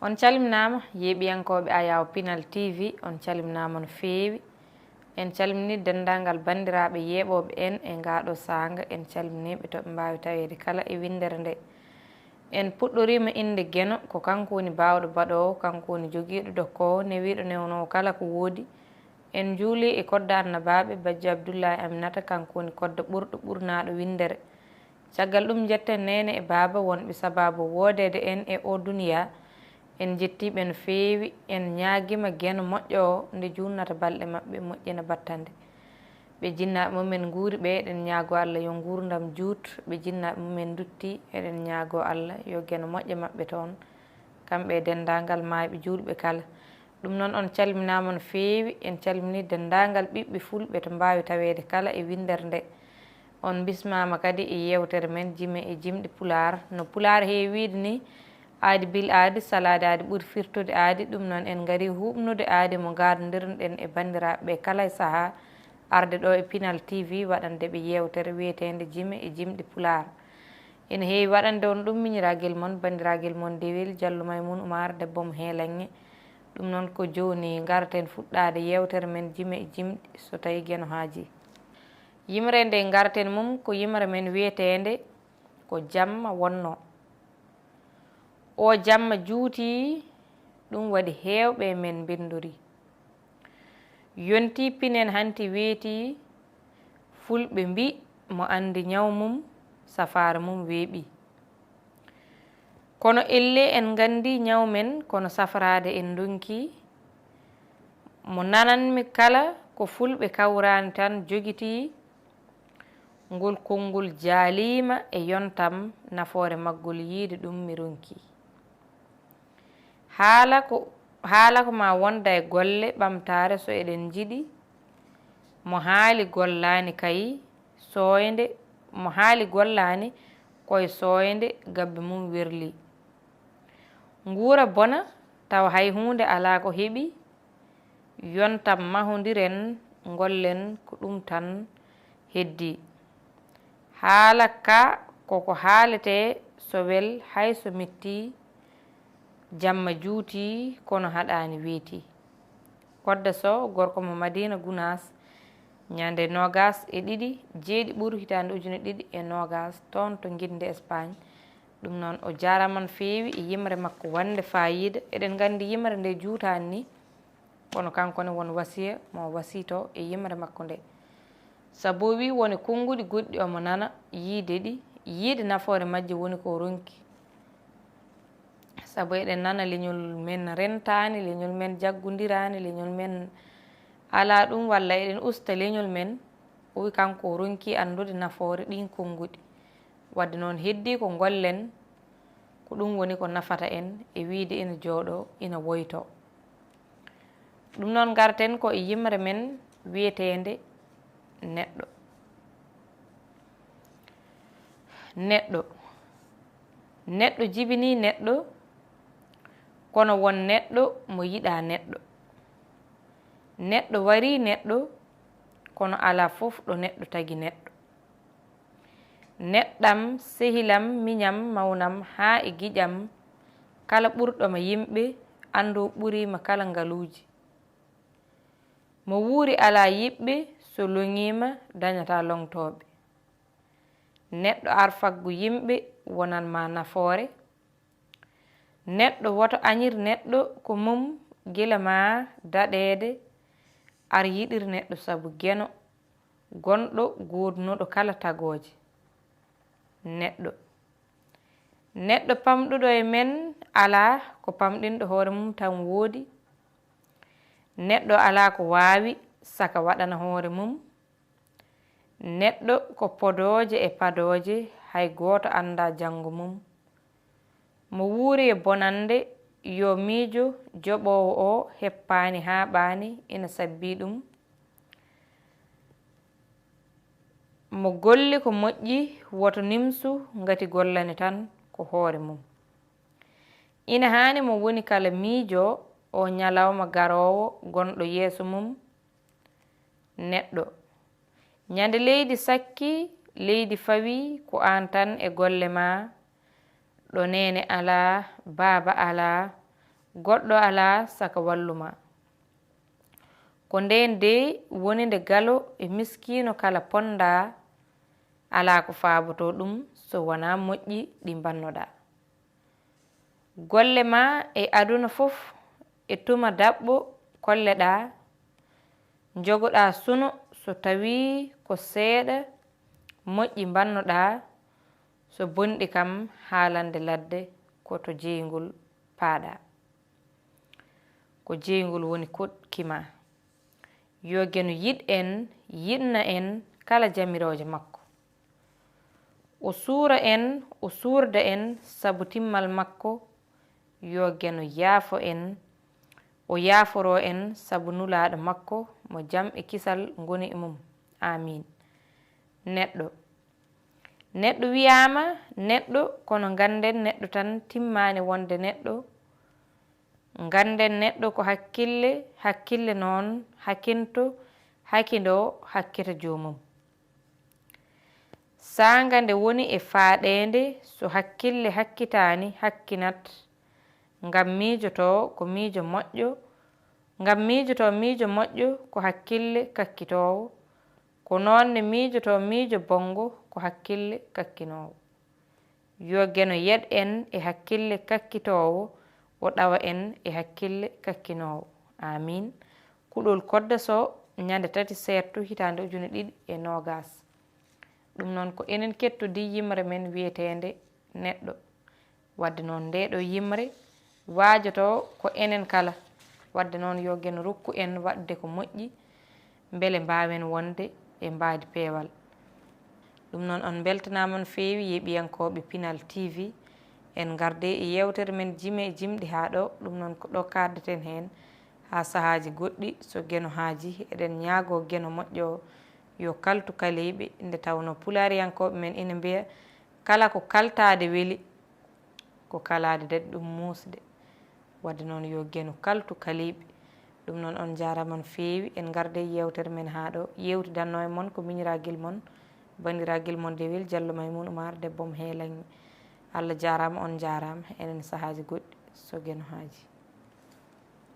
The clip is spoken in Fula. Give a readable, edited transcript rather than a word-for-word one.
On calminama yeeɓiyankoɓe Ayaawo Pinal TV, on calminama no feewi. En calmini dendagal bandiraɓe yeeɓoɓe en e ngaɗo sanga, en calminiɓe toɓe mbawi tawede kala e windere nde. En puɗɗorima inde Gueno ko kanko woni bawɗo baɗowo, kanko woni joguiɗo dokkowo, newiɗo newnowo kala ko woodi. En juuli e kodda annabaɓe bajjo Abdoullahi Aminata, kanko woni kodda ɓurɗo ɓurnaɗo Winndere. Caggal ɗum jetten nene e baaba wonɓe sababu wodede en e o duniya. En jettiɓe no feewi, en ñaguima Gueno moƴƴo o nde junnata balɗe mabɓe moƴƴina battande. Ɓe jinnaɓe mumen guuri ɓe eɗen ñaago Allah yo gurdam juut, ɓe jinnaɓe mumen dutti eɗen ñaago Allah yo Gueno moƴƴe mabɓe toon, kamɓe e dendagal mayɓe julɓe kala. Ɗum noon on calminama no feewi, en calmini dendagal ɓiɓɓe fulɓe to mbawi tawede kala e windere nde. On bismama kadi e yewtere men Jime e jimɗi pulaar. No pulaar heewide ni, aadi bil aadi salade aadi ɓuuri firtude aadi. Ɗum noon en gari huɓnude aadi mo gadodirinɗen e bandiraɓeɓe kala e saaha arde ɗo e Pinal TV waɗande ɓe yewtere wiyetede Jime e jimɗi pulaar. Ene heewi waɗande on ɗum miñiraguel moon, bandiraguel moon Dewel Diallo Maymoun Oumar debbo mo Heelange. Ɗum noon ko joni garten fuɗɗade yewtere men Jime e jimɗi so tawi Gueno haaji. Yimre nde garten mum ko yimre men wiyetede ko jamma wonno. O jamma juuti, ɗum waɗi heewɓe men bindori. Yonti pinen hanti weeti, fulɓe mbi mo andi ñaw mum safare mum weeɓi. Kono elle en gandi ñaw men, kono safarade en donki. Mo nananmi kala ko fulɓe kawrani tan jogiti, ngol konngol jaalima e yontam nafoore maggol yiide ɗum mi ronki. Haala ko ma wonda e golle ɓamtare so eɗen jiɗi, mo haali gollani kayi soyde, mo haali gollani koye soyde gabbe mum werli. Nguura bona tawa hay hunde ala ko heɓi, yontam mahodiren gollen ko ɗum tan heddi. Haala ka koko haalete so wel hay so metti, jamma juuti kono haɗani weeti. Kodda Sow gorko mo Madina Gounas, ñande 22 jeeɗi ɓuru hitande 2020 toon to Winndere Espagne. Ɗum noon o jarama no feewi e yimre makko wande fayida. Eɗen gandi yimre nde juutani ni, kono kankone won wasiya mo wasito e yimre makko nde. Sabu o wi woni konnguɗi goɗɗi omo nana yiide ɗi, yiide nafoore majje woni ko ronki. Sabu eɗen nana leñol men rentani, leñol men jaggodirani, leñol men ala ɗum, walla eɗen usta leñol men. O wi kanko o ronki andude nafoore ɗin konnguɗi. Wadde noon heddi ko gollen ko ɗum woni ko nafata en e wiide ina jooɗo ina woyto. Ɗum noon garten ko e yimre men wiyetede neɗɗo. Neɗɗo jibini neɗɗo, kono won neɗɗo mo yiɗa neɗɗo. Neɗɗo wari neɗɗo, kono ala fof ɗo neɗɗo tagi neɗɗo. Neɗɗam, sehilam, miñam, mawnam haa e giƴam, kala ɓurɗoma yimɓe andu ɓurima kala ngaluuji. Mo wuuri ala yiɓɓe, so loŋima dañata longtoɓe. Neɗɗo arfaggu yimɓe wonanma nafoore. Neɗɗo woto añir neɗɗo ko mum gila ma daɗede, ar yiɗir neɗɗo sabu Gueno gonɗo godnuɗo kala tagoje. Neɗɗo pamɗuɗo e men ala ko pamɗinɗo hoore mum tan woodi. Neɗɗo ala ko waawi saka waɗana hoore mum. Neɗɗo ko podoje e padoje, hay gooto anda janngo mum. Mo wuuri e bonande yo miijo, joɓowo o heppani haaɓani ina sabbi ɗum. Mo golli ko moƴƴi woto nimsu ngati gollani tan ko hoore mum. Ina haani mo woni kala miijo o ñalawma garowo gonɗo yeeso mum. Neɗɗo ñande leydi sakki, leydi fawi ko an tan e golle ma. Ɗo nene ala, baaba ala, goɗɗo alaa saka walluma. Ko nden de woni nde galo e miskino kala ponda alaa ko faaboto ɗum so wonaa moƴƴi ɗi mbannoɗaa. Golle ma e aduna fof e tuma daɓɓo kolleɗaa, jogoɗaa suno so tawii ko seeɗa moƴƴi mbannoɗaa, so bonɗi kam haalande ladde koto jeyngol paaɗa. Ko jeyngol woni koɗki ma. Yo geno yiɗ en, yiɗna en kala jamirooje makko. O suura en, o suurda en sabu timmal makko. Yo geno yaafo en, o yaaforoo en sabu nulaaɗo makko mo jam e kisal ngoni e mum. Amin. Neɗɗo. Neɗɗo wiyaama neɗɗo kono ganden neɗɗo tan timmaani wonde neɗɗo. Ganden neɗɗo ko hakkille, hakkille noon hakkinto, hakkindoo hakkita joomum. Saanga nde woni e faaɗeende so hakkille hakkitaani hakkinat, ngam miijotoo ko miijo moƴƴo, ngam miijotoo miijo moƴƴo ko hakkille kakkitoowo, ko noon ne miijotoo miijo bongo ko hakkille kakkinoowo. Yo geno yed en e hakkille kakkitoowo, o ɗawa en e hakkille kakkinoowo. Amin. Kuɗol kodda so ñande 3 seettu hitaande 2020. Ɗum noon ko enen kettodi yimre men wiyeteende neɗɗo. Wadde noon nde ɗo yimre waajotoo ko enen kala. Wadde noon yo geno rokku en waɗde ko moƴƴi mbele mbaawen wonde e mbaadi peewal. Ɗum noon on beltanaama no feewi yeɓiyankooɓe Pinal TV. En garde e yewtere men Jime e jimɗi haa ɗo. Ɗum noon ko ɗo kaddeten heen haa sahaaji goɗɗi so geno haaji. Eɗen ñaagoo geno moƴƴo yo kaltu kaliiɓe nde tawno pulaariyankooɓe men ina mbiya kala ko kaltaade weli ko kalaade daɗi ɗum muusde. Wadde noon yo geno kaltu kaliiɓe. Ɗum noon on jaaraama no feewi. En garde e yewtere men haa ɗo. Yewtidannoo e mon ko miñiraagel mon, banndiraaguel mon Dewel Diallo Maymoun Oumar debbo mo heelanmi. Allah jaaraama, on jaaraama. Enen sahaaji goɗɗi so geno haaji.